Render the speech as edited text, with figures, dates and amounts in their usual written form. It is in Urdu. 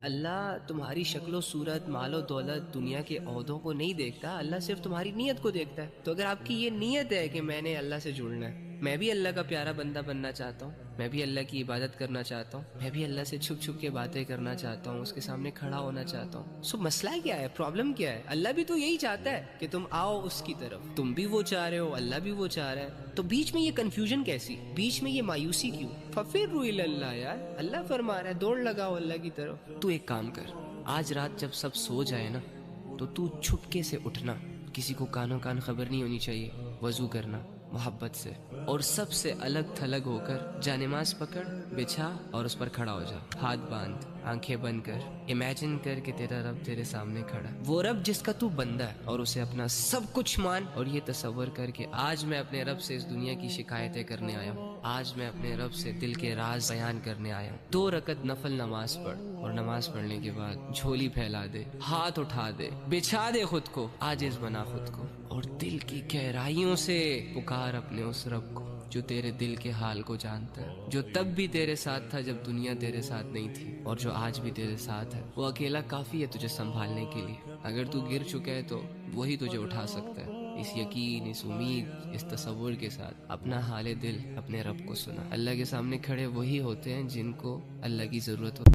اللہ تمہاری شکل و صورت، مال و دولت، دنیا کے عہدوں کو نہیں دیکھتا، اللہ صرف تمہاری نیت کو دیکھتا ہے۔ تو اگر آپ کی یہ نیت ہے کہ میں نے اللہ سے جڑنا ہے، میں بھی اللہ کا پیارا بندہ بننا چاہتا ہوں، میں بھی اللہ کی عبادت کرنا چاہتا ہوں، میں بھی اللہ سے چھپ چھپ کے باتیں کرنا چاہتا ہوں، اس کے سامنے کھڑا ہونا چاہتا ہوں، سو مسئلہ کیا ہے؟ پرابلم کیا ہے؟ اللہ بھی تو یہی چاہتا ہے کہ تم آؤ اس کی طرف، تم بھی وہ چاہ رہے ہو، اللہ بھی وہ چاہ رہا ہے، تو بیچ میں یہ کنفیوژن کیسی؟ بیچ میں یہ مایوسی کیوں؟ ففروا الی اللہ، یار اللہ فرما رہا ہے دوڑ لگاؤ اللہ کی طرف۔ تو ایک کام کر، آج رات جب سب سو جائے نا تو چھپکے سے اٹھنا، کسی کو کانوں کان خبر نہیں ہونی چاہیے، وضو کرنا محبت سے، اور سب سے الگ تھلگ ہو کر جانماز پکڑ، بچھا اور اس پر کھڑا ہو جا، ہاتھ باندھ، آنکھیں بند کر، امیجن کر کہ تیرا رب تیرے سامنے کھڑا، وہ رب جس کا تو بندہ ہے، اور اسے اپنا سب کچھ مان، اور یہ تصور کر کہ آج میں اپنے رب سے اس دنیا کی شکایتیں کرنے آیا ہوں، آج میں اپنے رب سے دل کے راز بیان کرنے آیا ہوں۔ 2 رکعت نفل نماز پڑھ، اور نماز پڑھنے کے بعد جھولی پھیلا دے، ہاتھ اٹھا دے، بچھا دے خود کو، عاجز بنا خود کو، اور دل کی گہرائیوں سے پکار اپنے اس رب کو جو تیرے دل کے حال کو جانتا ہے، جو تب بھی تیرے ساتھ تھا جب دنیا تیرے ساتھ نہیں تھی، اور جو آج بھی تیرے ساتھ ہے۔ وہ اکیلا کافی ہے تجھے سنبھالنے کے لیے، اگر تو گر چکا ہے تو وہی تجھے اٹھا سکتا ہے۔ اس یقین، اس امید، اس تصور کے ساتھ اپنا حال دل اپنے رب کو سنا۔ اللہ کے سامنے کھڑے وہی ہوتے ہیں جن کو اللہ کی ضرورت ہو۔